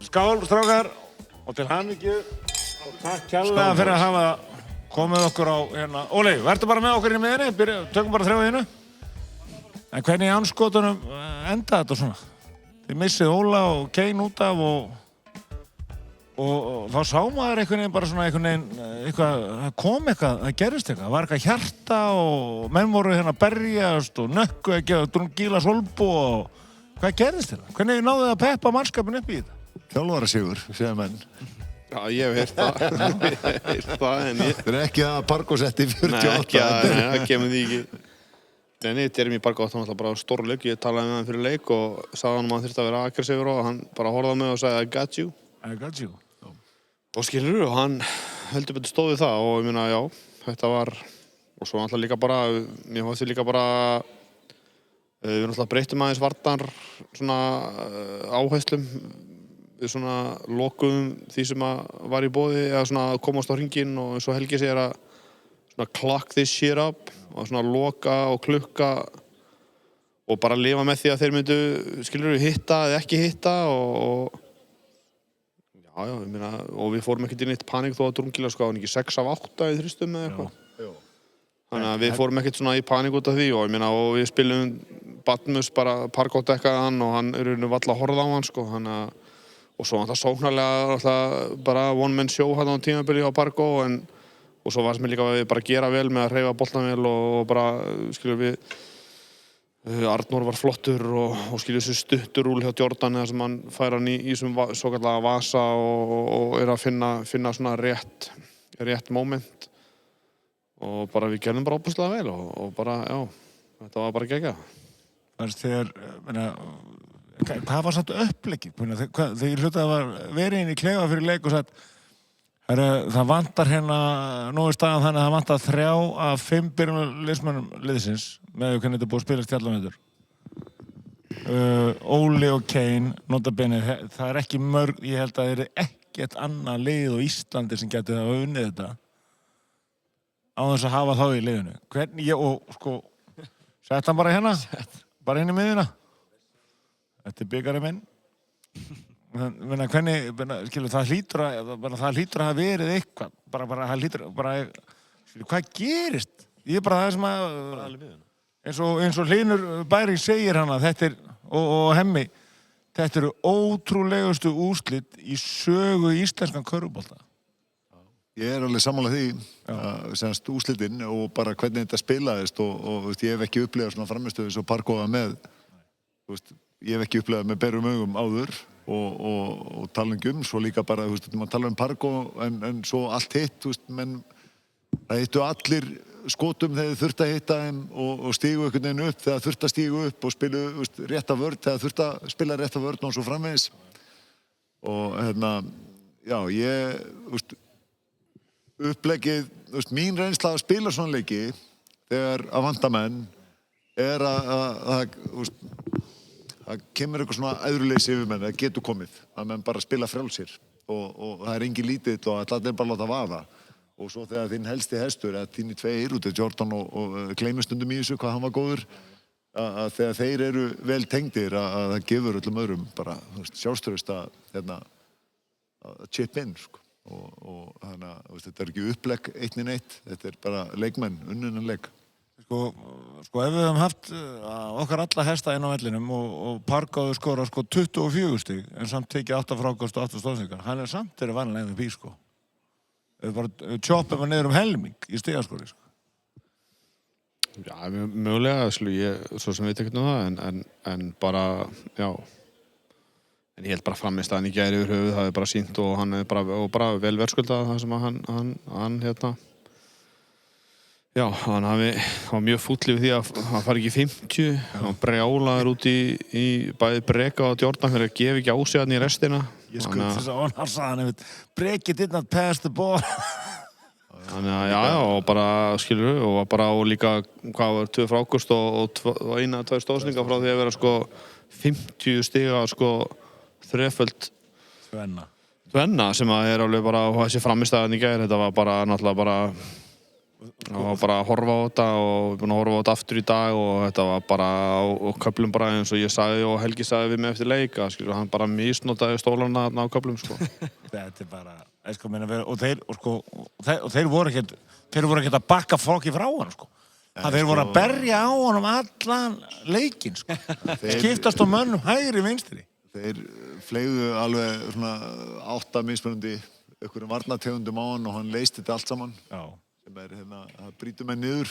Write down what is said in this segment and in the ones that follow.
Skál, strákar, og til hamingju. Og takk kærlega fyrir að hafa komið okkur á hérna. Óli, verður bara með okkur í miðinni, tökum bara þrjá. En hvernig í anskotunum enda þetta svona? Þið missið Óla og Kane út af og þá sá maður einhvern veginn bara svona eitthvað, það kom eitthvað, það gerist eitthvað. Það var eitthvað hjarta og menn voru hérna að berjast og nökku að gefa drungíla solbu og hvað gerist þetta? Hvernig náðu þið að peppa mannskapin upp í þetta? Þjálfarasigur, segja menn. Já, ég hef heyrt það, en ég... Það ekki að Parko-setti 48. Nei, það kemur því ekki. Nei, Jeremy Parko átti náttúrulega bara stórleik. Ég talaði með hann fyrir leik og sagði hann að hann þyrfti að vera aggressífur og hann bara horfði á mig og sagði I got you. I got you. Og skilurðu, og hann heldur betur stóð við það og ég meina, já, þetta var... Og svo náttúrulega líka bara, mér fannst líka bara... Við náttúrulega breyttum aðeins varnar svona áherslum. Við svona lokuðum því sem var í boði eða svona komast á hringinn og eins og Helgi segir að svona clock this shit up og svona loka og klukka og bara lifa með því að þeir myndu, skilurðu, hitta eða ekki hitta og já, ég meina, og við fórum ekkert inn í eitt panik þó að drungilega sko, ekki 6 af 8 í þristum eða eitthvað. Þannig að við fórum ekkert svona í panik út af því og ég meina, og við spilum Badmus bara parkóttekkaði hann og hann er valla að horfa á hann sko, þannig að og svo alltaf sóknarlega bara one man show hann á tímabili á Parko og svo var sem líka við bara gera vel með að hreyfa boltan vel og bara skilur við Arnór var flottur og skilur þessi stutturúl hjá Jordan eða sem hann fær hann í sem svokallaða vasa og er að finna svona rétt moment og bara við gerðum bara óbúslega vel og bara, já, þetta var bara geggjað. Fannst þér, hvað var samt uppleggið? Þegar hlutað var verið inn í klefa fyrir leik og sagt það vantar hérna nú í staðan þannig að það vantar 3 af 5 byrjunarliðsmönnum liðsins með hvernig þetta er búið að spila stjarnamætur. Óli og Kane, nota bene, það er ekki mörg, ég held að það er ekkert annað lið á Íslandi sem getur það að unnið þetta á þess að hafa þá í liðinu. Hvernig, og sko, sett hann bara hérna, bara inn í miðjuna. Þetta er byggarinn minn. Hvernig, skilur, það hlýtur að hafa verið eitthvað. Það hlýtur, skilur, hvað gerist? Ég er bara það sem að, eins og Hlynur Bæring segir hana, þetta er, og Hemmi, þetta eru ótrúlegustu úrslit í sögu íslenskan körfubolta. Ég er alveg sammála því, semst úrslitinn og bara hvernig þetta spilaðist og ég hef ekki upplifað svona framistöðu svo Parko með, ég hef ekki upplifað með berum augum áður og tala svo líka bara, maður tala Parko en svo allt hitt, menn það hittu allir skotum þegar þurfti að hitta þeim og stígu einhvern veginn upp þegar þurfti að stígu upp og spilu rétta vörn þegar þurfti að spila rétta vörn og svo framvegis og hérna, já, ég, uppleggið, mín reynsla að spila svona leiki þegar að vanta menn er að það kemur eitthvað svona æðruleysi yfir menn, það getur komið að menn bara spila frjálsir og það er engin lítið og allir er bara að láta vaða og svo þegar þinn helsti hestur eða þínir 2 út af Jordan og gleymir stundum í þessu hvað hann var góður að þegar þeir eru vel tengdir að það gefur öllum öðrum bara sjálfstraust að chip in sko. og þannig að þetta er ekki upplegg 1-1, þetta er bara leikmenn, unnunan leik. Sko ef við höfum haft okkar alla hesta inn á vellinum og Parko skora 24 stig en samt tekið 8 frákast og 8 stóðsendingar, hann er samt þeirra vanlega MVP sko. Ef við bara choppum hann niður helming í stigaskori sko. Já, mögulega, svo sem veit ekkert það en bara, já. En ég held bara frammistaðan í gær yfir höfuð, það er bara sýnt og hann er bara vel verðskuldað það sem að hann hérna já, hann var mjög fúll yfir því að hann fari ekki 50 hann brjálaður út í bæði Breka og Jordan fyrir að gefa ekki á sig hann í restina. Ég skutt þess að hann sagði hann Breki did not pass the ball. Þannig að já, og bara skilur og bara og líka hvað var 2 frákast og 1-2 stóðsendingar frá því að vera sko 50 stiga sko þreföld tvenna sem að er alveg bara og þessi frammistaðan í gær, þetta var bara náttúrulega bara og bara að horfa á þetta og búin að horfa á þetta aftur í dag og þetta var bara á köflum bara eins og ég sagði og Helgi sagði við mig eftir leik að skilur hann bara misnotaði stólana á köflum sko. Þetta bara, sko, þeir voru ekkert að bakka fólki frá hann, sko. Þeir voru að berja á honum allan leikinn, sko. Skiptast á mönnum hægri vinstri. Þeir fleygðu alveg svona 8 mismunandi einhverjum varnartegundum á hann og hann leysti þetta allt saman. Já. Sem það brýtur menn niður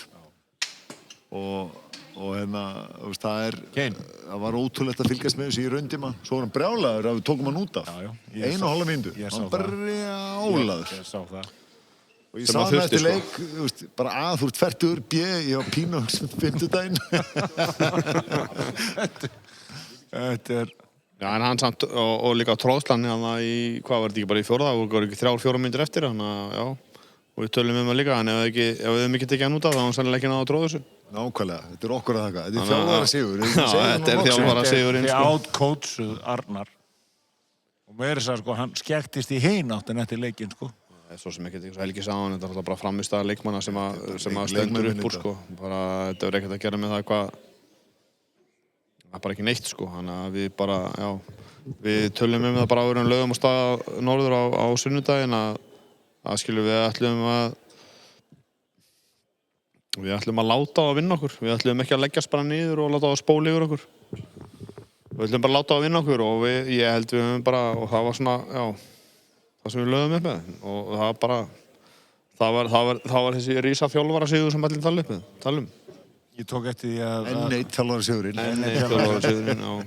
og það var ótrúlegt að fylgjast með þessu í rauntíma. Svo var hann brjálaður að við tókum hann út af. 1,5 mínútu. Hann brjálaður. Ég sá það. Og ég sá hann eftir leik, bara þú ert fertugur, ég var pínu sem 50-daginn. Þetta Já, en hann samt og líka tróðslan í, hvað var þetta ekki bara í fjórða, það voru ekki 3-4 mínútur eftir, þannig að já. Og við tölum hann líka, en ef við höfum ekki tekið hann út af, þá var hann sannlega ekki náða að tróða þessu. Nákvæmlega, þetta okkur að þakka. Þetta þjálfara sigur. Já, þetta þjálfara sigurinn, sko. Þið outcoachuð Arnar. Og meira þess að, sko, hann skektist í hináttin eftir leikinn, sko. Það svo sem ekkert, Helgi sagði hann, þetta er bara framist að leikmanna sem að stendur upp úr, sko. Bara, þetta er ekkert að gera með það hvað, það er bara ekki neitt, sko. Þannig að við bara, já, við tölum það bara áður en lögum á stað norður á sunnudaginn að skilur við ætlum að láta á að vinna okkur. Við ætlum ekki að leggjast bara niður og láta á að spóla yfir okkur. Við ætlum bara að láta á að vinna okkur og ég held við höfum bara, og það var svona, já, það sem við lögum upp með. Og það bara, það var þessi rísa þjálfara sigur sem allir tala um. Ég tók eftir því að... Enn eitt þjálfara sigurinn.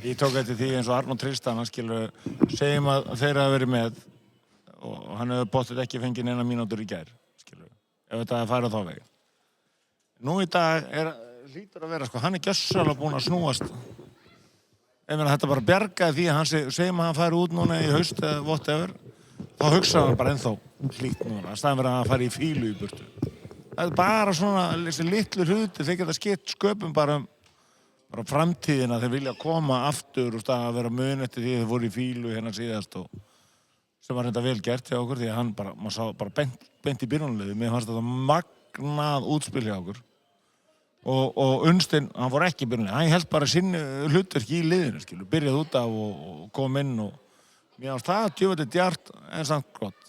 Ég tók eftir því eins og Arnór Tristan, hann skilur, segjum að þeir hafa verið með og hann hefur bóttið ekki fengið neina mínútur í gær, skilur, ef þetta er að færa þá vegi. Nú í dag hlýtur að vera, sko, hann gjörsamlega búinn að snúast. Ef þetta bara bjargaði því að hann segjum að hann færi út núna í haust eða whatever, þá hugsaði hann bara ennþá hlýtt núna, að staðan verið að hann færi í fílu í burtu. Það er bara svona, þessi litlu hluti, þeir geta skipt sköpum bara framtíðina, þeir vilja koma aftur og að vera mun eftir því þeir voru í fílu hérna síðast og sem var þetta vel gert hjá okkur því að hann bara, maður sá bara beint í byrjunarliði. Mér fannst þetta magnað útspil hjá okkur. Og Unnsteinn, hann fór ekki í byrjunarliði. Hann held bara sinni hlutverki í liðinu, skilur. Byrjaði út af og kom inn og mér fannst það djöfull djart en samt gott.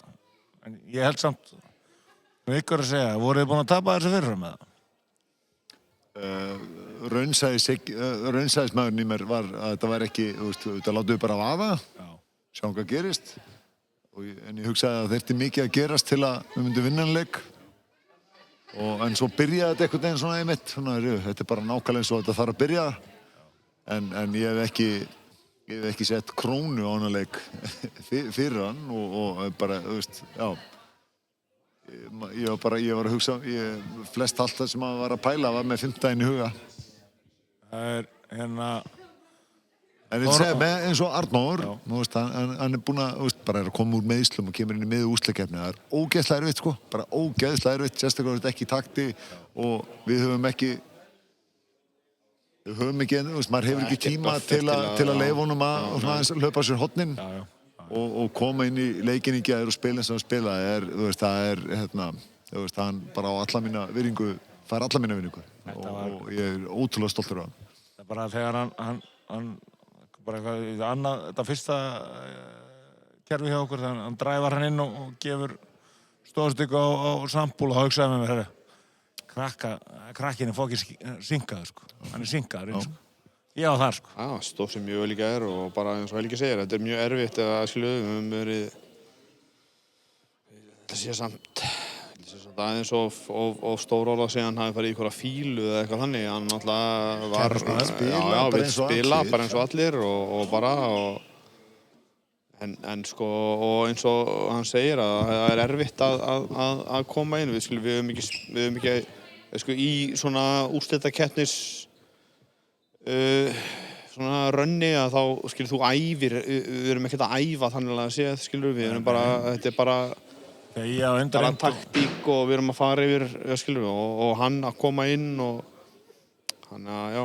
En ég held samt, ykkur að segja, voruð þið búin að tapa þessu fyrirfram með það? Raunsæðismæðurinn í mér var að þetta væri ekki, þetta látuðu bara vaða, sjá hvað gerist. En ég hugsaði að þetta er mikið að gerast til að við myndum vinna leik. En svo byrjaði þetta einhvern veginn svona einmitt. Þetta er bara nákvæmlega eins og þetta þarf að byrja. En ég hef ekki sett krónu á hana leik fyrir hann og bara, já. Ég var að hugsa, flest allt það sem að var að pæla var með 5 daginn í huga. Það er hérna... En ég segi með eins og Arnór, hann er búinn að, bara er að koma úr meiðslum og kemur inn í miðju úrslitakeppni. Það er ógeðslega erfitt, sko, bara ógeðslega erfitt, sérstaklega þetta ekki í takti og við höfum ekki, maður hefur ekki tíma til að leyfa honum að hlaupa sér hornin og koma inn í leikinn í gær og spila eins og spila. Hann bara á alla mína virðingu, fær alla mína virðingu og ég er ótrúlega stoltur af hann. Það er bara þegar hann bara eitthvað annað, þetta fyrsta kerfi hjá okkur, þannig að hann dræfar hann inn og gefur stóðstykku á sambúl og hugsaði með mér, krakkin er fokkið synkaður, sko. Hann er synkaður inn, sko. Ég á þar, sko. Já, stóð sem mjög líka og bara eins og Helgi segir, þetta er mjög erfitt að skilja við höfum verið, þetta sé samt aðeins of stór orð að segja hann hafi farið í einhverja fílu eða eitthvað þannig. Hann náttúrulega var vill spila bara eins og allir og bara en sko og eins og hann segir að það er erfitt að koma inn. Við höfum ekki sko í svona úrslitakeppnis svona rönni að þá skilur þú æfir, við erum ekkert að æfa þannig að séð skilur við erum bara, þetta er bara bara taktík og við erum að fara yfir, skilur við, og hann að koma inn og hann að, já.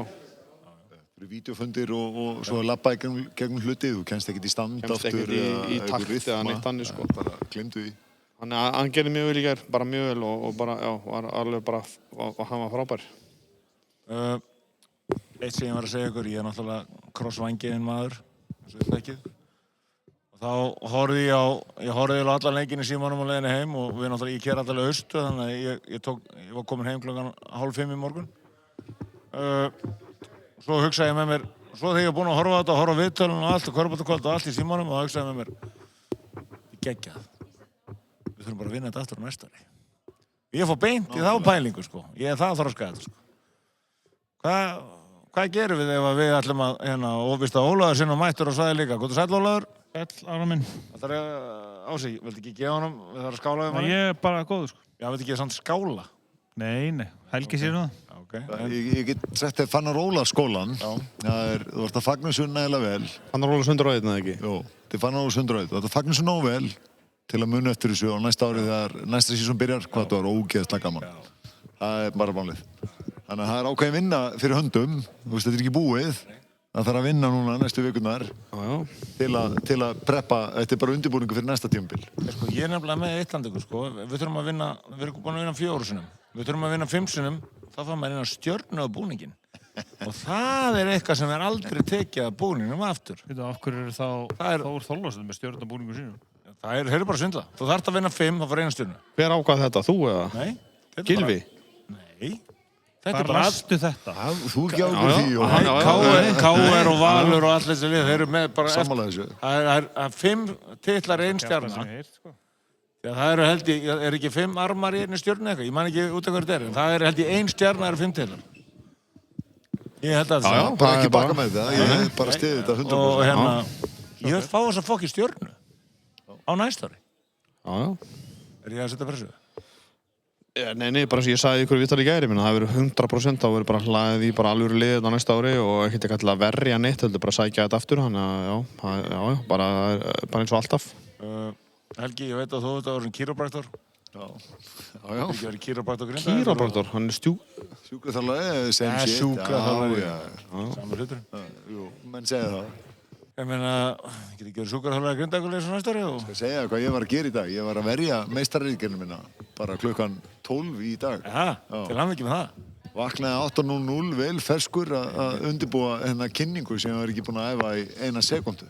Það eru vídeofundir og svo að labba gegnum hluti, þú kemst ekkert í stand aftur. Kemst ekkert í takt eða neitt annir, sko. Bara gleymdu því. Hann gerði mjög vel í gær, bara mjög vel og bara, já, var alveg bara, hann var frábær. Eitt sem ég var að segja ykkur, ég náttúrulega krossvængiðinn maður, eins og þið þekkið. Og þá horfði ég horfði á allan leikinn í símanum á leiðinni heim og við náttúrulega, ég keyrði alltaf austur, þannig að ég var komin heim klukkan 4:30 í morgun. Svo hugsaði ég með mér, svo þegar ég var búinn að horfa á þetta, horfa á viðtölun og allt og körfuboltakvöld og allt í símanum og þá hugsaði ég með mér, geggjað. Við þurfum bara að vinna þetta aftur á næsta ári. Ég fór beint í þá pælingu, sko. Ég það þroskaði þetta, sko. Hvað gerum við ef við ætlum að, og víst að Ólafur sinna mættur og svæði líka. Góður sæll, Ólafur? Sæll, Ára minn. Það er Ási, viltu ekki gefa honum, við þarfum að skála við manni? Ég er bara góður, sko. Já, viltu ekki samt skála? Nei, Helgi sér það. Okay. Ég get sett þér Fannar Óla skólan. Þú ert að fagna þessu nægilega vel. Fannar Óla Sundraðið, eða ekki? Jú, þetta er Fannar Óla Sundraðið. Þú ert að fagna þessu nógu vel til að muna eftir þessu á næsta ári þegar næsta sísón byrjar, hvað það var ógeðslega gaman. Það er bara málið. Þannig að það er ákveðin vinna fyrir höndum. Þú veist, þetta er ekki búið. Það þarf að vinna núna næstu vikurnar til að preppa, þetta er bara undirbúningu fyrir næsta tímabil. Sko, ég er nefnilega með eitt landið, sko. Við þurfum að vinna, við erum búin að vinna 4 sinnum. Við þurfum að vinna 5 sinnum, þá fær maður inn á stjörnu á búningin. Og það er eitthvað sem er aldrei tekið af búningnum aftur. Veitu, af hverju eru þá Þór Þorláksson með stjörnubúningu sínum? Það er bara svindla. Þú þarft að vinna 5, þá fær eina stjörnu. Hver ákvað þetta, þú eða? Nei. Gylfi? Nei. Þetta er bara aðstu þetta. Þú ekki ákveð því. KR og Valur og allir þessi lið, þeir eru með bara... Sammála þessu. Það er 5 titlar 1 stjarna. Já, það eru held ég, er ekki 5 armar í einni stjörnu eitthvað? Ég man ekki út af hverju þetta er, en það er held ég 1 stjarna eru 5 titlar. Ég held að það. Bara ekki baka með þetta, ég bara stiði þetta 100%. Og ég vil fá þess að fokki stjörnu á næsta ári. Er ég að setja pressu? Nei, bara sem ég sagði ykkur viðtal í gæri, það verður 100%, þá verður bara hlaðið í bara alvöru liðið á næsta ári og ekkert eitthvað til að verja neitt, heldur bara að sækja þetta aftur, þannig að bara eins og alltaf. Helgi, ég veit að þú ert að vera en kýrópraktor. Já. Þú ekki verið kýrópraktor Grindavíkur? Kýrópraktor, hann er sjúkraþjálfari, sem shit. Sjúkraþjálfari, saman hlutur. Jú, menn segja það. Ég meina, ég get ekki verið sjúkraþjálfari Grindavíkur eins og næsta ári? Ég skal segja hvað ég var að gera í dag. Ég var að verja meistarariðgerðina minna bara klukkan 12 í dag. Til hamingju með það. Vaknaði 8:00 vel ferskur að undirbúa hennar kynningu sem ég var ekki búinn að æfa í 1 sekúndu.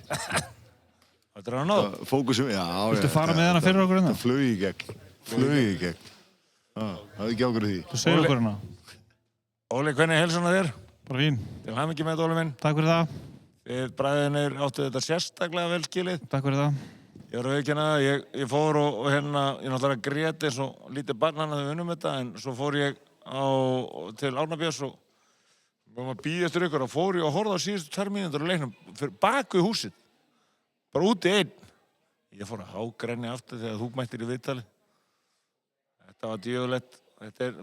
Þetta er að náða? Fókusum, já. Viltu fara með hana fyrir okkur hérna? Það flög í gegn. Það er ekki ákveður því. Þú segir okkur hérna. Óli, hvernig er heilsan að þér? Bara fín. Til hamingju með þetta, Óli minn. Takk fyrir það. Þið bræðinir áttu þetta sérstaklega vel skilið. Takk fyrir það. Ég var að viðurkenna það, ég fór og ég náttúrulega grét eins og lítið barn þegar við unnum þetta, en svo fór ég til Árnabjörns og við varum að bíða eftir ykkur og fór ég og horfði á síðustu 2 mínútur á leiknum fyrir baku í húsið, bara úti einn. Ég fór að hágrenja aftur þegar þú mættir í viðtali. Þetta var djöfulegt.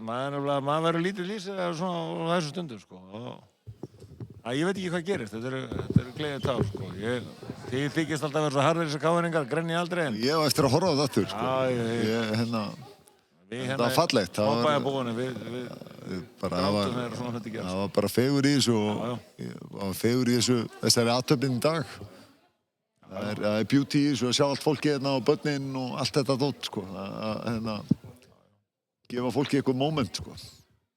Maður verður lítið lýsið svona á þessu stundum, sko. Ég veit ekki hvað gerist, þetta eru gleðið tár, sko. Þið þykist alltaf að vera svo harðir þessar káðningar, grenni aldrei en... Ég á eftir að horfa á þetta aftur, sko. Það var fallegt. Smábæjarbúinu, við grátum þegar svona hluti gerast. Það var bara fegur í þessu og þessari aðtöfnin í dag. Það er beauty í þessu að sjá allt fólkið hérna og börnin og allt þetta dót, sko. Að gefa fólki eitthvað moment, sko.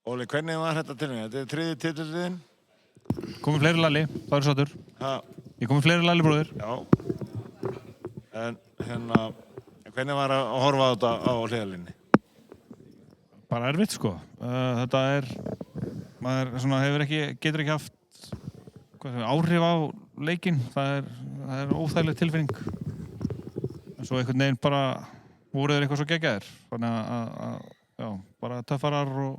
Óli, hvernig var þetta til mig? Þetta er 3. titillinn. Komið fleiri Lalli, það er sattur. Ég komið fleiri Lalli, bróðir. Já. En hvernig var að horfa á þetta á hliðarlínni? Bara erfitt, sko. Þetta maður getur ekki haft áhrif á leikinn. Það er óþægileg tilfinning. En svo einhvern veginn bara voru þeir eitthvað svo geggjaðir. Þannig að bara töffarar og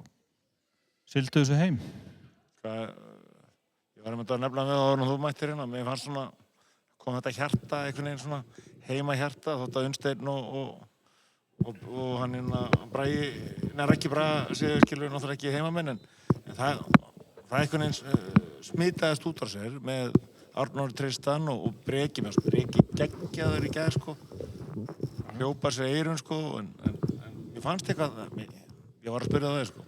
sigldu þessu heim. Ég var að nefna með það og þú mættir hérna. Mér fannst svona, kom þetta hjarta, einhvern veginn svona heima hjarta, þótt að Unnsteinn og hann Bragi, Raggi Braga séu náttúrulega ekki heimamenn, en það einhvern veginn smitaðist út á sér með Arnóri Tristan og Breki geggjaður í gær, sko. Hljópa sér eyrun, sko, en mér fannst eitthvað, ég var að spyrja það, sko,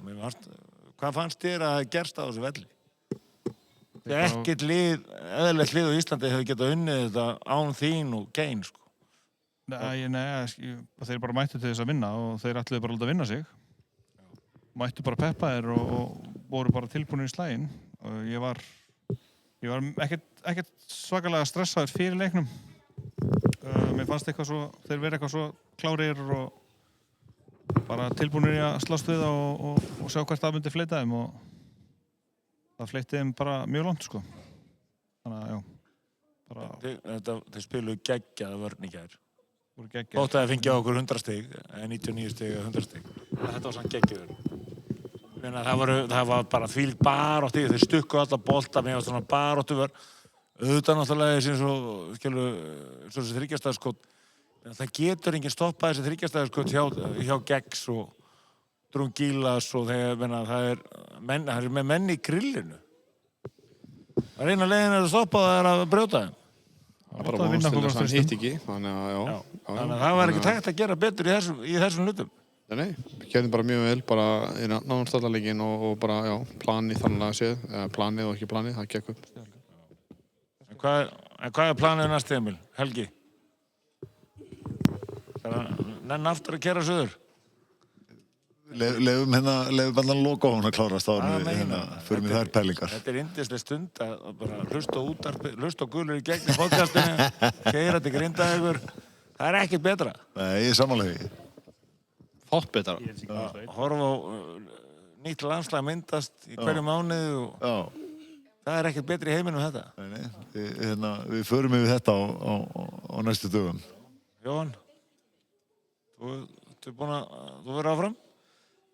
hvað fannst þér að gerst á þessu velli? Ekkert eðlilegt lið á Íslandi hefur getað unnið þetta án þín og Kane, sko. Þeir bara mættu til þess að vinna og þeir ætluðu bara að vinna sig. Mættu bara peppaðir og voru bara tilbúinir í slaginn. Og ég var ekkert svakalega stressaður fyrir leiknum. Mér fannst þeir verið eitthvað svo klárir og bara tilbúinir í að slást við og sjá hvert það myndi fleyta þeim og það fleytti þeim bara mjög langt, sko. Þannig að, Þeir spiluðu geggjaða vörn í gær. Þótt að það fengið á okkur 100 stig, 99 stig eða 100 stig. Þetta var samt geggjuður. Það var bara þvílík baráttu, þeir stukku alla bolta, mér var svona baráttu vörn. Auðvitað náttúrulega þessi þryggjastæðarskot. Það getur enginn stoppað þessi þryggjastæðarskot hjá Geggs og Drungilas og það er með menn í grillinu. Það er eina leiðin að stoppa það er að brjóta þeim. Það er bara vonast til þess að hann hitt ekki, þannig að Þannig að það var ekki hægt að gera betur í þessum hlutum. Nei, við gerðum bara mjög vel, bara í nánast alla leikinn og bara, planið þannig að séð, planið og ekki planið, það gekk upp. En hvað er planið næst, Emil? Helgi? Það er nenn aftur að kera suður? Leifum bara að loka hún að klárast áður fyrir mig þær pælingar. Þetta er yndisleg stund að bara hlusta á gulur í gegn í podcastinu, keyra til Grindavíkur. Það er ekkert betra. Nei, ég er sammála því. Fátt betra. Horfa á nýtt landslag myndast í hverju mánuði og það er ekkert betri í heiminum þetta. Nei, við förum yfir þetta á næstu dögum. Jóhann, þú verður áfram?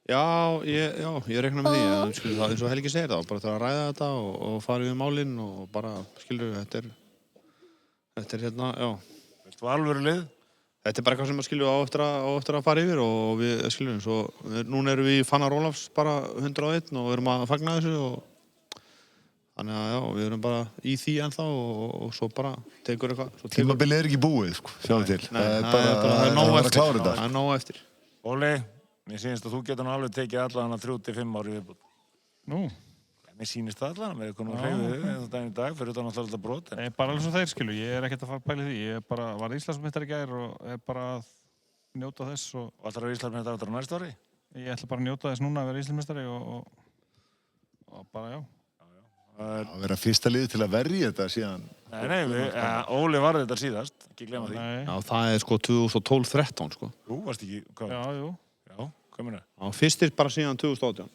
Já, ég reikna með því, það eins og Helgi segir það, bara til að ræða þetta og fara yfir málinn og bara, þetta er Þú alvöru lið? Þetta er bara eitthvað sem á eftir að fara yfir og við, núna erum við í Fannar Ólafs bara 101 og við erum að fagna þessu og þannig að við erum bara í því ennþá og svo bara tekur eitthvað. Tímabilið er ekki búið, sjáum til. Nei, það er nóg eftir. Óli, mér sýnist að þú getur nú alveg tekið allan að 3-5 ári viðbútt. Nú? Mér sýnist það allan, við erum komin að hreyfa þig daginn í dag fyrir utan alltaf þetta brot. Bara alveg svo þeir, ég er ekkert að fara að pæla í því. Ég var Íslandsmeistari í gær og er bara að njóta þess og ætlarðu að Íslandsmeistari á næsta ári? Ég ætla bara að njóta þess núna að vera Íslandsmeistari og bara, Að vera fyrsta lið til að verja þetta síðan. Nei, Óli var þetta síðast, ekki glema því. Já, það er 2012-13, Þú varst ekki, hvað? Jú. Já, hvað meina? Já, fyrstir bara síðan 2018.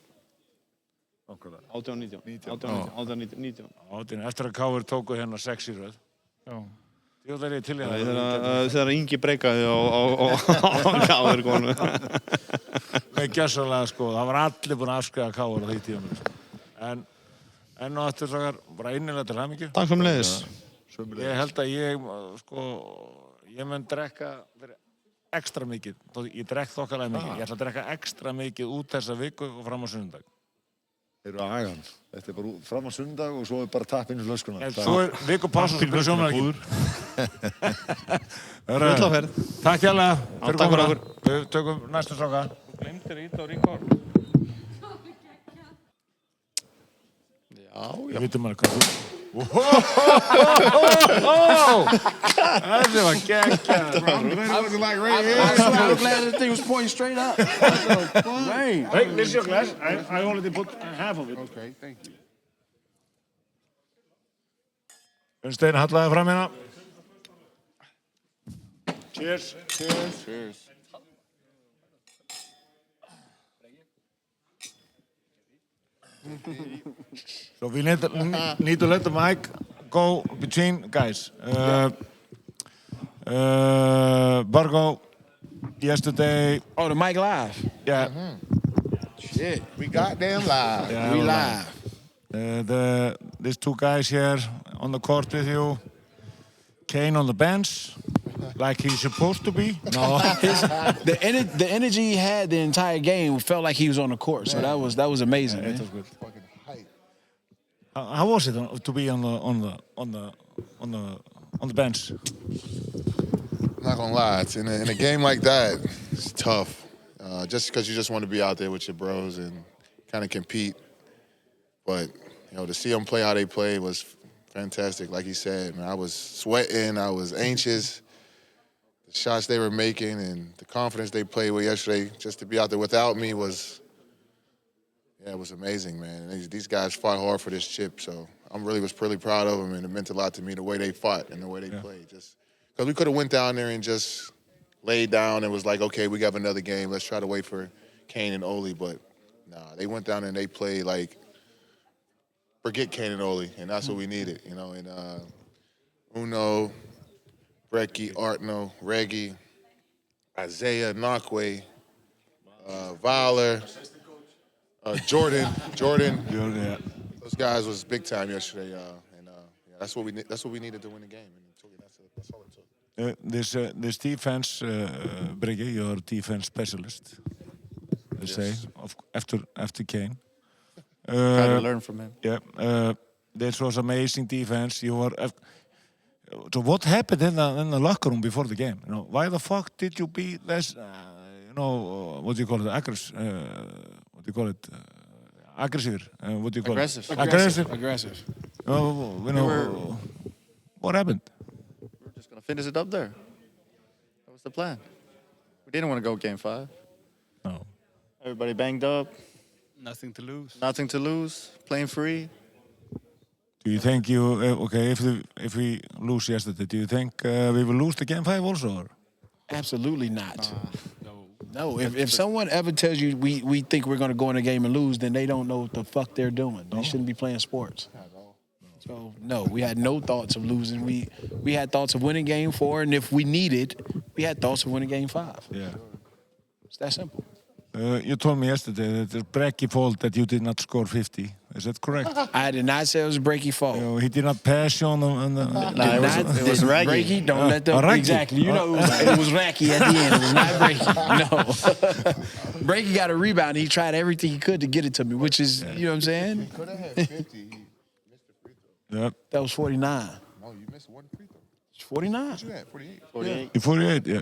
18-19. Eftir að Káur tóku hérna 6 í röð. Já. Því það er ég til í það. Þegar Ingi breykaði á Káur konu. Með gjössalega, það var allir búin að afskrifa Káur á því tíum. En og aftur sakar, bara innilega til hamingju. Takk sömuleiðis. Ég held að ég mun drekka ekstra mikið. Ég drekk þokkalega mikið. Ég ætla að drekka ekstra mikið út þessa viku og fram á sunnudag. Þeir eru að agan. Þetta er bara fram á sunnudag og svo er bara tapp inn í flöskuna. Svo er vikupása sem fyrir sjónarleikinn. Fullaferð. Takk hérlega fyrir Takk fyrir okkur. Við tökum næstu stráka. Þú glemtir ít á Ríkord. Við vitum alveg hvað þú... Þessi var geggjað. I'm glad that thing was pointing straight up. Hey, this is your glass. I only put half of it. Okay, thank you. Unnsteinn, hallaði fram hérna. Cheers. Cheers. So we need to let the mic go between guys. Bargo, yesterday. Oh, the mic live? Yeah. Shit, we goddamn live. Yeah, we we're live. These two guys here on the court with you. Kane on the bench, like he's supposed to be. No, the energy he had the entire game felt like he was on the court. So that was amazing. It was good. How was it to be on the bench? Not gonna lie, in a game like that, it's tough. Just because you just want to be out there with your bros and kind of compete. But to see them play how they played was fantastic. Like he said, man, I was sweating, I was anxious, the shots they were making and the confidence they played with yesterday, just to be out there without me was, yeah, it was amazing, man. And these guys fought hard for this chip, so I was pretty proud of them, and it meant a lot to me the way they fought and the way they played. Just because we could have went down there and just laid down and was like, okay, we got another game. Let's try to wait for Kane and Ole, but nah, they went down there and they played like forget Kane and Ole, and that's what we needed, you know. And Uno, Brecky, Artno, Reggie, Isaiah, Nakwe, Viler, Jordan. Yeah. Those guys was big time yesterday, and yeah, that's what we needed to win the game. And that's all it took. This defense, Briggy, your defense specialist, they say, after Kane. Try to learn from him. Yeah, this was amazing defense. So what happened in the locker room before the game? You know, why the fuck did you be less? What do you call it? Aggressive. What do you call it? Aggressive. What do you call Aggressive. it? Aggressive. Aggressive. What happened? We're just going to finish it up there. That was the plan. We didn't want to go game 5. No. Everybody banged up. Nothing to lose. Nothing to lose. Playing free. Do you think if we lose yesterday, do you think we will lose the game 5 also? Or? Absolutely not. No, if someone ever tells you we think we're going to go in a game and lose, then they don't know what the fuck they're doing. They shouldn't be playing sports. So, no, we had no thoughts of losing. We had thoughts of winning game 4, and if we needed, we had thoughts of winning game 5. Yeah. It's that simple. You told me yesterday that it's Brecky fault that you did not score 50. Is that correct? I did not say it was Breaky fault. He did not pass you on the... it was Raggy. Breaky, don't let them... Raggy. Exactly. You know, it was Racky at the end. It was not Breaky. No. Breaky got a rebound. He tried everything he could to get it to me, which is, you know what I'm saying? He could have had 50. He missed the free throw. Yep. That was 49. No, you missed one free throw. It's 49. What you had? 48. 48. 48, yeah.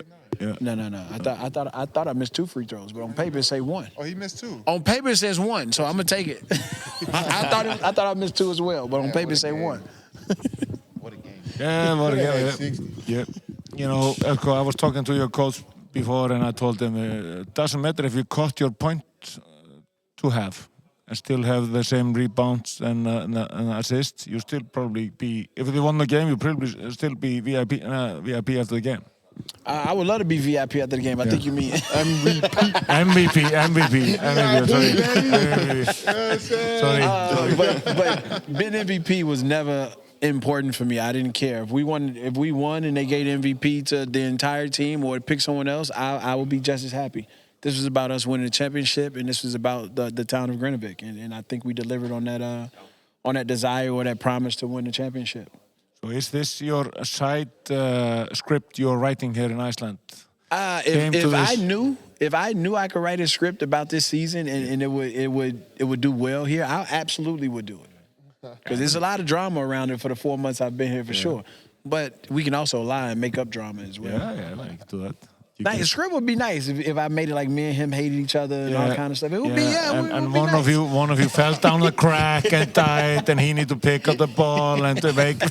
No. I thought I missed 2 free throws, but on paper it say 1. Oh, he missed 2. On paper it says 1, so I'm gonna take it. I thought I missed 2 as well, but on paper it say 1. What a game. Yeah, what Yeah, again? 60. Yeah. You know, Elko, I was talking to your coach before, and I told him it doesn't matter if you cut your point to half and still have the same rebounds and assists. You still probably be, if you won the game, you probably still be VIP after the game. I would love to be VIP after the game. I think you mean MVP. Sorry. but being MVP was never important for me. I didn't care if we won and they gave MVP to the entire team or pick someone else. I would be just as happy. This was about us winning the championship, and this was about the town of Grinovic, and I think we delivered on that desire or that promise to win the championship. So is this your side script you're writing here in Iceland? If I knew I could write a script about this season and it would do well here, I absolutely would do it. Because there's a lot of drama around it for the 4 months I've been here for sure. But we can also lie and make up drama as well. Yeah, you can do that. The script would be nice if I made it like me and him hated each other and all kind of stuff. It would be one nice. one of you fell down the crack and died, and he need to pick up the ball and to make. You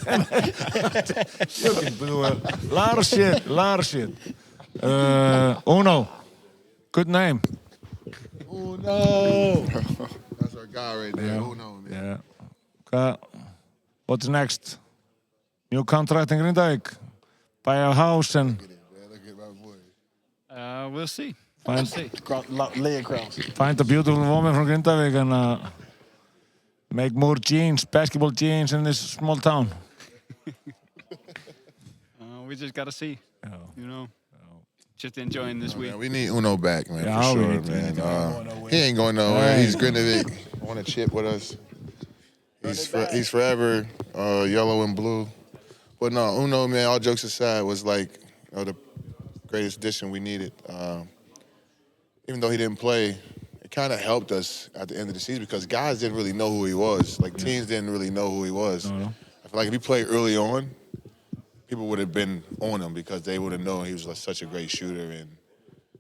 can do a lot of shit. Uno, good name. Uno. That's our guy right there. Uno, man. Yeah. What's next? New contract in Grindavík. Buy a house and. We'll see. Leg cross. Find a beautiful woman from Grindavík and make more jeans, basketball jeans in this small town. We just got to see, you know. Just enjoying this week. Man, we need Uno back, man, Yeah, for we sure, need man. He ain't going nowhere. He's Grinovic. Want to chip with us. He's forever yellow and blue. But no, Uno, man, all jokes aside, was like the greatest addition we needed. Even though he didn't play, it kind of helped us at the end of the season because guys didn't really know who he was. Like, teams didn't really know who he was. I feel like if he played early on, people would have been on him because they would have known he was such a great shooter. And,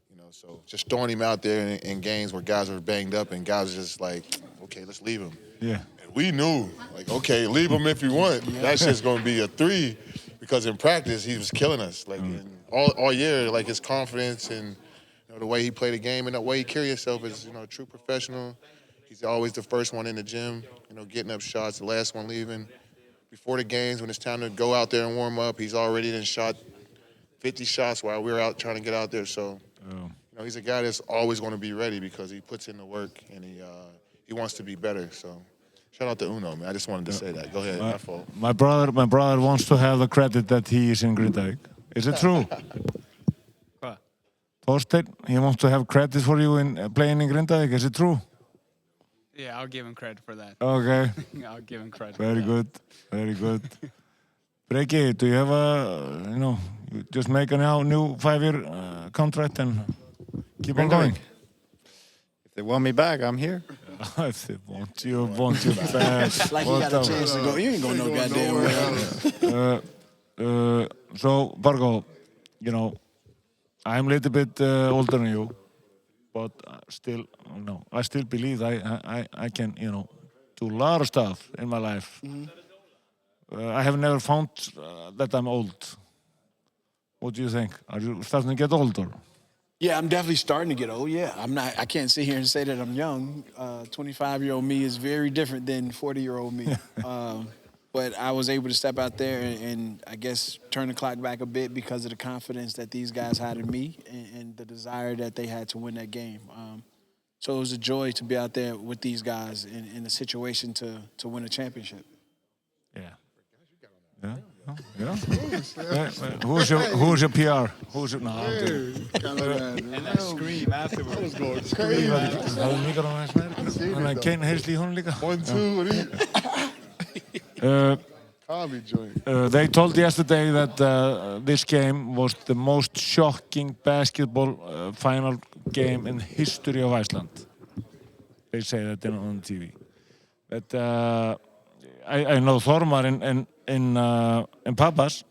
you know, so just throwing him out there in games where guys were banged up and guys were just like, okay, let's leave him. Yeah. And we knew, like, okay, leave him if you want. That shit's going to be a 3. because in practice he was killing us. Like all year, like his confidence and the way he played the game and the way he carried himself as a true professional. He's always the first one in the gym, getting up shots, the last one leaving. Before the games, when it's time to go out there and warm up, he's already then shot 50 shots while we're out trying to get out there. So, he's a guy that's always going to be ready because he puts in the work and he wants to be better. So, shout out to Uno, man. I just wanted to say that. Go ahead, my fault. My brother wants to have the credit that he is in Grindavík. Is it true? What? Thorsteinn, he wants to have credit for you in playing in Grindavík. Is it true? Yeah, I'll give him credit for that. Okay. I'll give him credit. Very good. Very good. Breki, do you have you just make a new 5-year contract and keep on going? If they want me back, I'm here. If they want you back. Like he got a chance to go. You ain't going no goddamn way. So, Bargo, I'm a little bit older than you, but still, I still believe I can, do a lot of stuff in my life. I have never found that I'm old. What do you think? Are you starting to get older? Yeah, I'm definitely starting to get old. Yeah, I can't sit here and say that I'm young. 25-year-old me is very different than 40-year-old me. But I was able to step out there and I guess turn the clock back a bit because of the confidence that these guys had in me and the desire that they had to win that game. So it was a joy to be out there with these guys in a situation to win a championship. Yeah. Who's your PR? Who's your... No, And that scream afterwards. Það mikar á hans meira. Þannig að Kane heyrst í honum líka. 1-2, Comedy joint. They told yesterday that this game was the most shocking basketball final game in the history of Iceland. They say that on TV. But I know Þormar in Papas.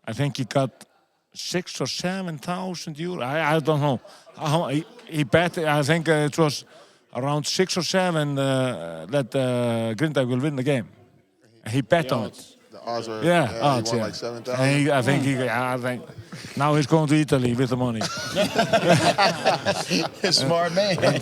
I think he got 6,000 or 7,000 euros. I don't know. He bet. I think it was around 6 or 7 that Grindavík will win the game. He bet on it. The odds were, odds, he won yeah. like 7,000. I think now he's going to Italy with the money. Smart man. And,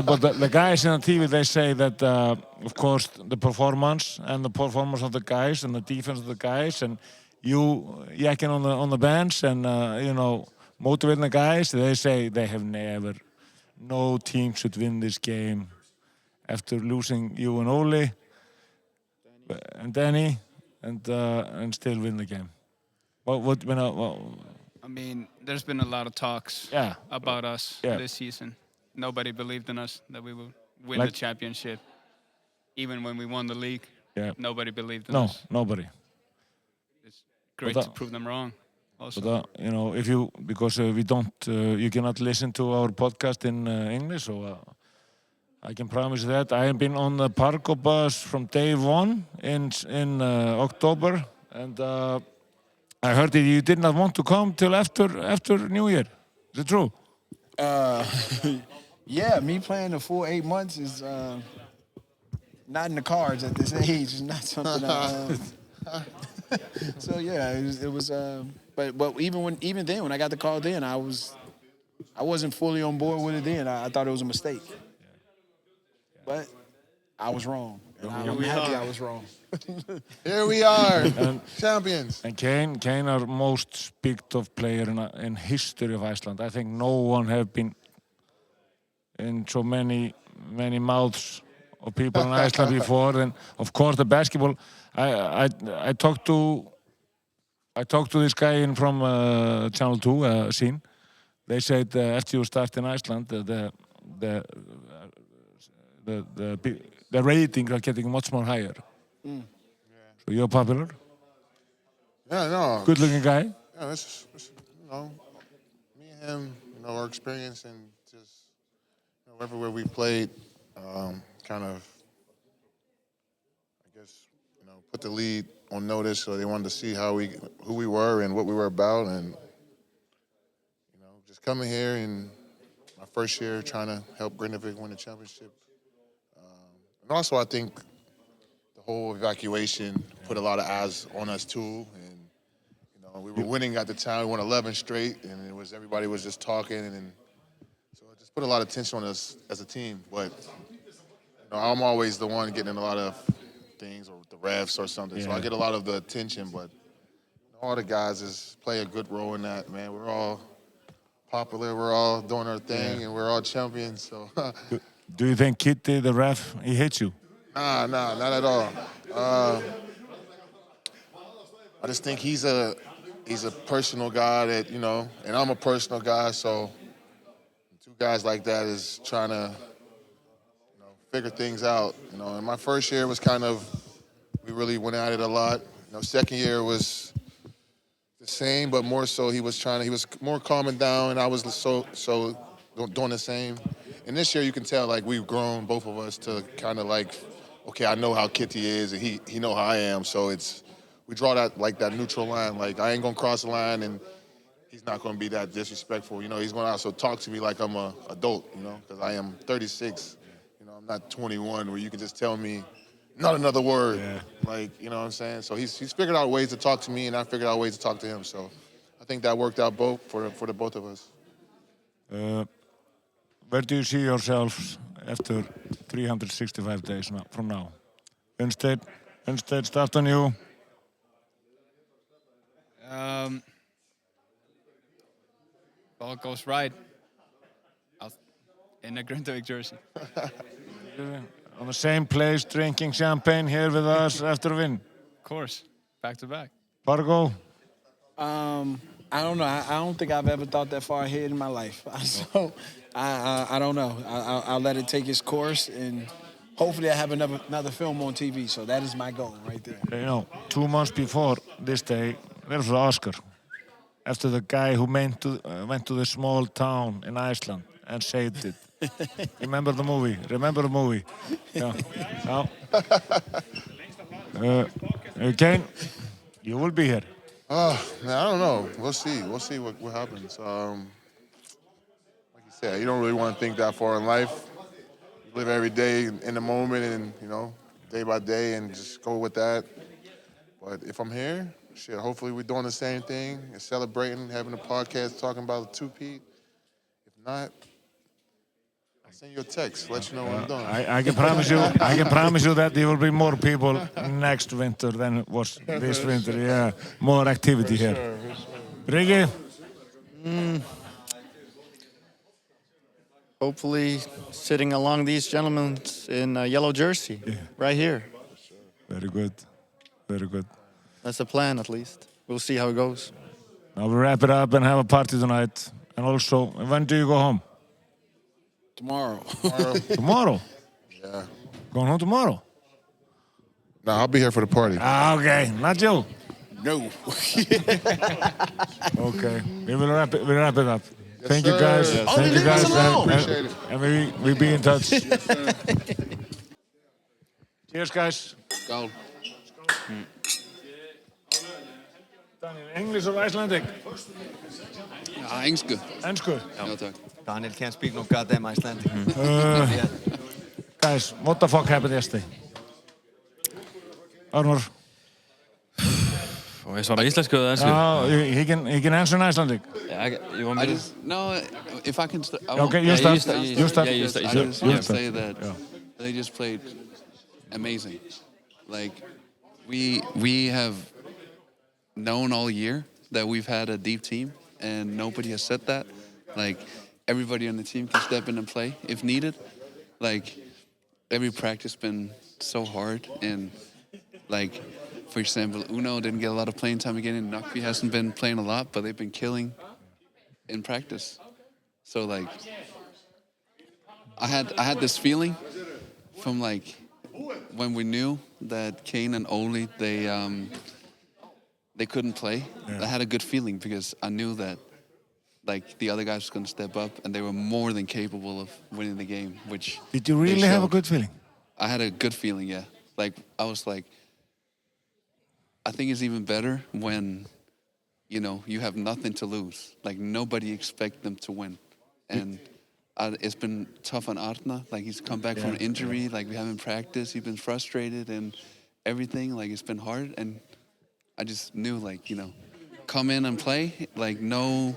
but the guys on TV, they say that, of course, the performance of the guys and the defense of the guys and you yakking on the bench and, motivating the guys, they say they have no team should win this game after losing you and Ole and Danny and still win the game. I mean, there's been a lot of talks about us this season. Nobody believed in us that we would win the championship. Even when we won the league, nobody believed in us. No, nobody. It's great to prove them wrong. Also. But, because we don't, you cannot listen to our podcast in English, so I can promise that. I have been on the Parco bus from day one in October, and I heard that you did not want to come till after New Year. Is it true? Yeah, me playing the full 8 months is not in the cards at this age. It's not something. So yeah, it was. But even then, when I got the call, then I wasn't fully on board with it. Then I thought it was a mistake. But I was wrong. And I'm happy I was wrong. Here we are, champions. And Kane are most speaked of player in history of Iceland. I think no one have been in so many mouths of people in Iceland before. And of course the basketball. I talked to this guy from Channel 2 scene. They said after you start in Iceland, the ratings are getting much more higher. So you're popular. Yeah, no. Good-looking guy. Yeah, it's me and him, our experience and just everywhere we played, kind of, I guess, put the league on notice, so they wanted to see who we were and what we were about, and just coming here in my first year trying to help Grindavík win the championship. And also, I think the whole evacuation put a lot of eyes on us too, and were winning at the time. We won 11 straight, and everybody was just talking, and so it just put a lot of tension on us as a team. But I'm always the one getting in a lot of things, or the refs or something. So I get a lot of the attention, but all the guys play a good role in that, man. We're all popular, we're all doing our thing, and we're all champions. So. Do you think Kitty, the ref, he hits you? Nah, not at all. I just think he's a personal guy that, and I'm a personal guy, so two guys like that is trying to, figure things out. And my first year was we really went at it a lot. Second year was the same, but more so he was more calming down, and I was so doing the same. And this year you can tell we've grown, both of us, to okay, I know how Kitty is, and he know how I am, so we draw that that neutral line. I ain't gonna cross the line, and he's not gonna be that disrespectful. He's gonna also talk to me like I'm an adult, because I am 36. I'm not 21 where you can just tell me not another word. Yeah. You know what I'm saying? So he's figured out ways to talk to me, and I figured out ways to talk to him. So I think that worked out for the both of us. Where do you see yourselves after 365 days from now? Instead, start on you. If all goes right, in a Grindavik jersey. On the same place, drinking champagne here with us after a win. Of course, back to back. Pargo? I don't know. I don't think I've ever thought that far ahead in my life. So I don't know. I'll let it take its course, and hopefully I have another film on TV. So that is my goal right there. 2 months before this day, there was the Oscar. After the guy who went to the small town in Iceland and saved it. Remember the movie? Yeah. Kane, you will be here. Man, I don't know. We'll see. We'll see what happens. Like you said, you don't really want to think that far in life. You live every day in the moment, and day by day, and just go with that. But if I'm here, hopefully we're doing the same thing and celebrating, having a podcast talking about the two-peat. If not, I'll send you a text, let you know what I'm doing. I can promise you that there will be more people next winter than it was this winter. Yeah, more activity here. Riki? Hopefully sitting along these gentlemen in a yellow jersey, right here. Very good. Very good. That's the plan, at least. We'll see how it goes. Now we'll wrap it up and have a party tonight. And also, when do you go home? Tomorrow. Tomorrow? Yeah. Going home tomorrow? No, I'll be here for the party. Okay. Not you? No. Okay. We will wrap it up. Yes, Thank you guys. Yes, Thank you guys. Appreciate it. And we'll be in touch. Cheers, guys. Skål. Daniel, English or Icelandic? Ensku. Ensku? Já, takk. Daniel can't speak no goddamn Icelandic. Guys, what the fuck happened yesterday? Arnur? Og ég svara íslensku eða ensku? He can answer in Icelandic. You want me to? No, if I can start. Okay, you start. You start. I just want to say that they just played amazing. We have known all year that we've had a deep team, and nobody has said that. Everybody on the team can step in and play if needed. Every practice been so hard, and for example, Uno didn't get a lot of playing time again, and Nakvi hasn't been playing a lot, but they've been killing in practice. So I had this feeling from when we knew that Kane and Oli they couldn't play. I had a good feeling because I knew that the other guys were going to step up, and they were more than capable of winning the game. Which did you really have a good feeling? I had a good feeling, yeah. I was I think it's even better when you have nothing to lose. Nobody expects them to win, and it's been tough on Arna. He's come back from an injury. We haven't practiced. He's been frustrated and everything. It's been hard, and I just knew come in and play, like no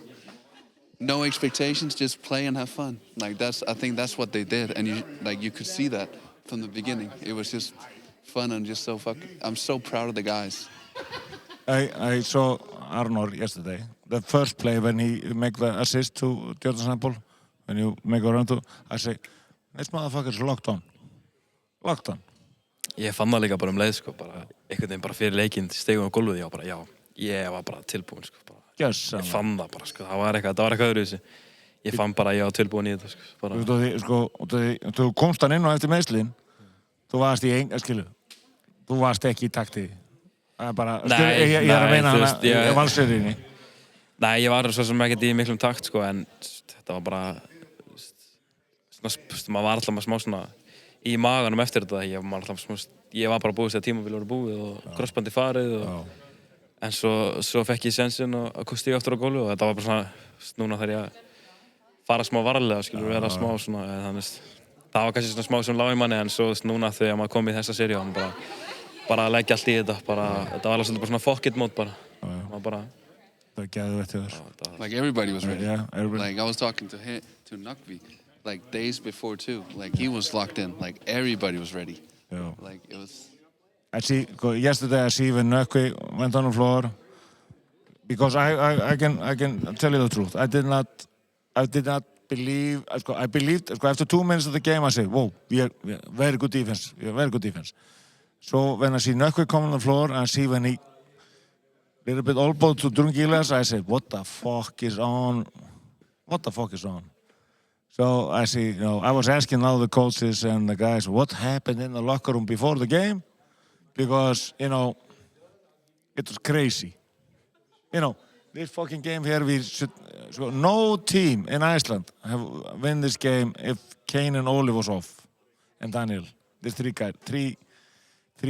expectations, just play and have fun. Like I think that's what they did, and you could see that from the beginning. It was just fun and just I'm so proud of the guys. I saw Arnór yesterday. The first play when he make the assist to Jordan Sample, when you make a run to, I say, this motherfucker's locked on. Locked on. Ég fann það líka bara leið, sko, bara einhvern veginn bara fyrir leikinn stegum á gólfið, ég var bara tilbúinn, sko, bara. Ég fann það bara, sko, það var eitthvað öðruvísi. Ég fann bara að ég var tilbúinn í þetta, sko, bara. Þú komst hann inn á eftir meiðslin, þú varst þú varst ekki í takti. Það bara, ég að meina hana í valsseríunni. Nei, ég var svo sem ekkert í miklum takt, sko, en þetta var bara, maður var alltaf smá svona í maganum eftir þetta. Ég var bara búist að tímabili voru búið og crossbandi farið en svo fekk ég sénsinn og kosti ég aftur á gólfi og þetta var bara svona núna þarf ég að fara smá varlega, skilur vera smá svona þannig það var kannski svona smá sem lá í manni en svo núna þegar maður kom í þessa seríu hann bara að leggja allt í þetta þetta var alveg svolítið bara svona fuck it mode bara það gæði þetta þér. Like everybody was ready. Yeah, everybody. Like I was talking to Nugvi like days before too. Like he was locked in. Like everybody was ready. Yeah. Like it was. Yesterday I see when Nugvi went on the floor because I can tell you the truth. I did not believe. I believed after 2 minutes of the game I said, "Whoa, we are very good defense. We are very good defense." So when I see Nugvi come on the floor and I see when he little bit elbowed to Drungilas, I said, what the fuck is on? What the fuck is on? So I see, I was asking all the coaches and the guys, what happened in the locker room before the game? Because, it was crazy. This fucking game here, no team in Iceland have win this game if Kane and Ole was off and Daniel. These three guys, three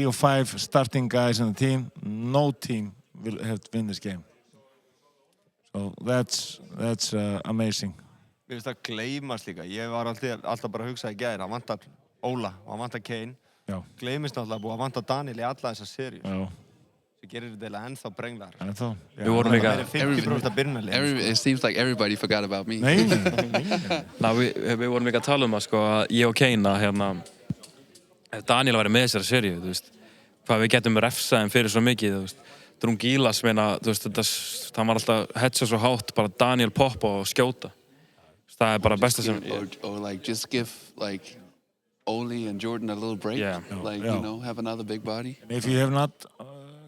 or five starting guys in the team, no team will have to win this game. So that's amazing. Mér finnst það gleymast líka. Ég var alltaf bara að hugsa í gær, hann vantar Óla og hann vantar Kane. Já. Gleymist náttúrulega búið að vanta Daniel í alla þessa seríu. Já. Það gerir þetta ennþá brenglar. Ennþá. Við vorum líka. 50% að byrna. It seems like everybody forgot about me. Nei. Við vorum líka að tala að ég og Kane ef Daniel væri með þessari seríu, þú veist, hvað við getum refsað fyrir svo mikið, þú veist. Drungilas þú veist, það var alltaf hetsa svo hátt, bara Daniel poppa og skjóta. Það bara besta sem... Or like just give like Ole and Jordan a little break. Yeah. Like, have another big body. And if you have not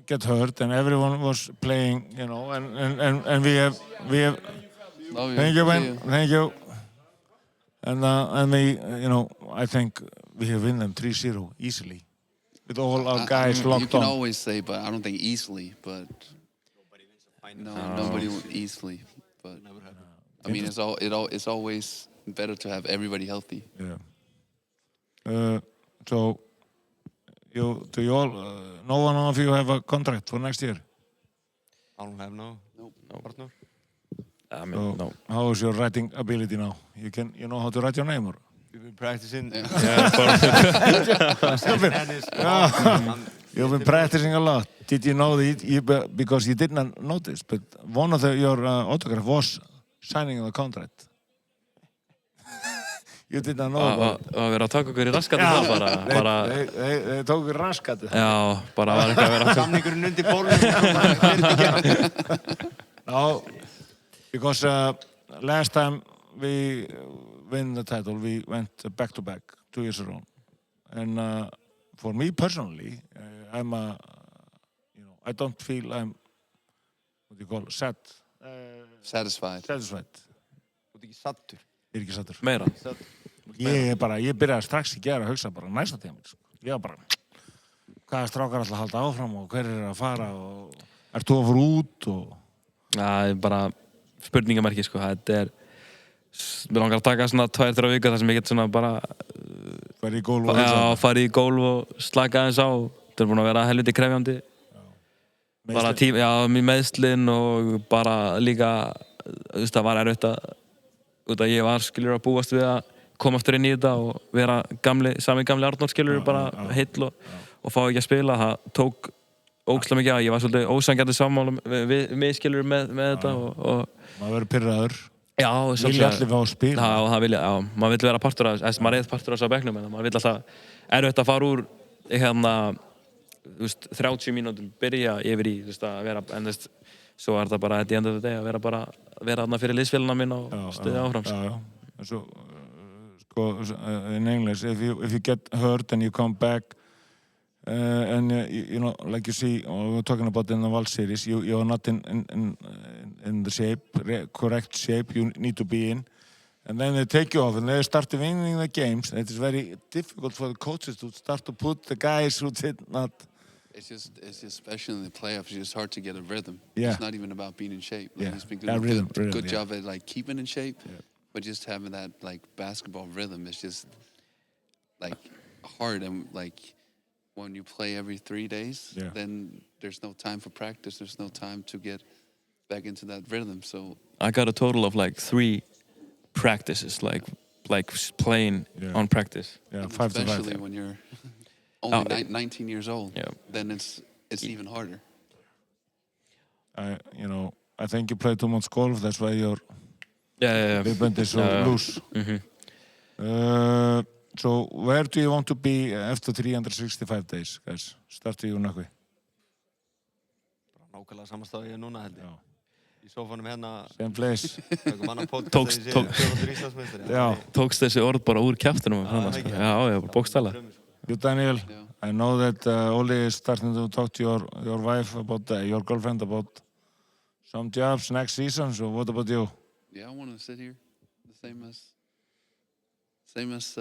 get hurt and everyone was playing, and we have Love you. Thank you. And we, I think we have win them 3-0 easily. With all our guys locked on. You can always say, but I don't think easily, but nobody won easily. But I mean, it's always better to have everybody healthy. Yeah. So, do you all, no one of you have a contract for next year? I don't have no partner. No. How is your writing ability now? You know how to write your name, or? We've been practicing. You've been practicing a lot. Did you know that? Because you did not notice, but one of your autograph was signing the contract. You did not know. Það verið að taka okkur í raskatið það bara. Þeir tók okkur raskatið. Já, bara var eitthvað að vera að... Samningurinn undir bólunum. No, because last time we win the title, we went back to back 2 years ago, and for me personally, I don't feel I'm satisfied. Þú ert ekki sattur. Ég ekki sattur. Meira. Ég byrjaði strax í gær að hugsa bara næsta tíma. Ég var bara, hvaða strákar ætla að halda áfram og hver að fara og ert þú að fara út og... Það bara spurningamerki, þetta mér langar að taka svona 2-3 vikur þar sem ég get svona bara... Farið í gólf og... Já, farið í gólf og slaka aðeins á. Það búin að vera helviti krefjandi. Bara meðslin og bara líka, þú veist, það var erfitt út að ég var, að búast við að koma aftur inn í þetta og vera sami gamli Arnór, bara heill og fá ekki að spila. Það tók ógeðslega mikið ég var svolítið ósanngjarn sammála við miskilur með þetta og maður verður pirraður. Já, vilja allir fá að spila. Já, það vilja, maður vill vera partur af þessu, maður partur af þessu á bekknum, en maður vill alltaf erfitt að fara úr hérna, þú veist, 30 mínútur byrja yfir í, þú veist, að vera, en þú veist, svo er þetta bara at the end of the day að vera þarna fyrir liðsfélagana mín og stuðja áfram. Já. Svo, sko, in English, if you get hurt and you come back, and you know, like you see, we're talking about in the World Series, you are not in the shape, correct shape you need to be in, and then they take you off and they start winning the games. It is very difficult for the coaches to start to put the guys who did not. It's just especially in the playoffs, it's just hard to get a rhythm. Yeah. It's not even about being in shape. Like, he's been doing a good job at like keeping in shape, but just having that like basketball rhythm is just like hard. And like when you play every 3 days, then there's no time for practice. There's no time to get back into that rhythm. So I got a total of like 3 practices, like playing on practice. Yeah, 5 to 5. Especially when you're only 19 years old, then it's even harder. You know, I think you play too much golf. That's why your ribbon is so loose. So where do you want to be after 365 days, guys? Start with you, Nökkvi. Nákvæmlega samanstæðu ég núna, held ég. Í sófanum hérna. Same place. Tókst þessi orð bara úr kjaftinum. Já, bókstaflega. You, Daniel, I know that Oli is starting to talk to your wife about, your girlfriend about some jobs next season, so what about you? Yeah, I want to sit here, the same as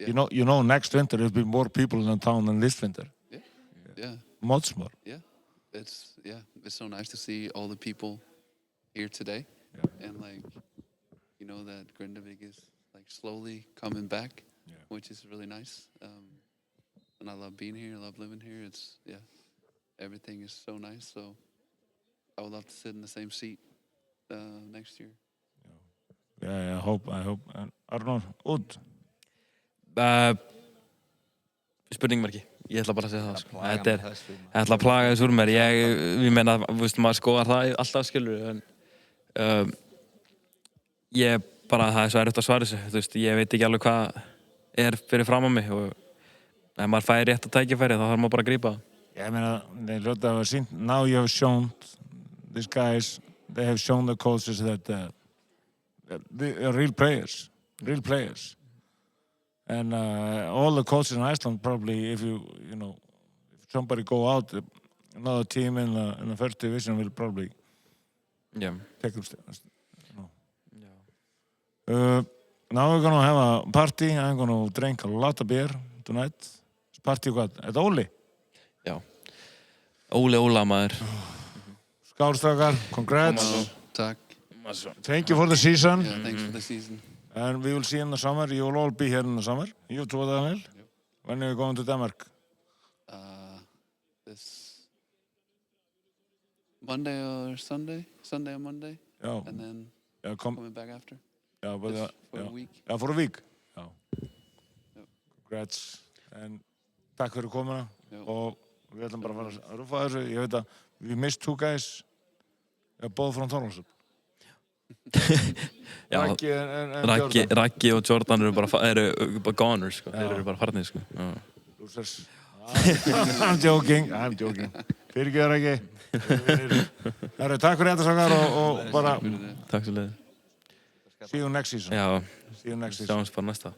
You know, next winter there'll be more people in town than this winter. Yeah. Much more. Yeah. It's so nice to see all the people here today, and like, you know, that Grindavik is like slowly coming back, which is really nice. And I love being here. I love living here. Everything is so nice. So I would love to sit in the same seat next year. Yeah, I hope. And Arnór, út. Spurningmarki. Ég ætla bara að segja það, sko. Þetta ætla að plaga þessu úr mér. Ég meina, maður skoðar það alltaf, skilur, en ég bara, það er svo erfitt að svara þessu, þú veist, ég veit ekki alveg hvað er fyrir fram á mig og ef maður fær rétt að tækifæri þá þarf maður bara að grípa það. Ég meina, þeir hljóta að hafa sýnt, now you have shown, these guys, they have shown the coaches that they are real players. And all the coaches in Iceland probably, if somebody go out, another team in the first division will probably take them. Now we're going to have a party. I'm going to drink a lot of beer tonight. Party what? At Óli? Já. Óla maður. Skálstrákar, congrats. Takk. Thank you for the season. Yeah, thanks for the season. And we will see in the summer. You will all be here in the summer. You too, Daniel. Yep. When are you going to Denmark? This Monday or Sunday? Sunday or Monday. Yeah. And then coming back after. Yeah, but for a week. Yeah, for a week. Yeah. Yep. Congrats. And takk fyrir komuna. Og við ætlum bara að fara að rúfa þessu. Ég veit að we missed 2 guys. Both from Thorvaldsson. Raggi og Jordan eru bara goners, sko. Þeir eru bara farnir, sko. Losers. I'm joking. Fyrirgeðu, Raggi. Takk fyrir þetta, Sakar, og bara... Takk svo leiðis. See you next season. Já. See you next season. Sjáumst bara næsta.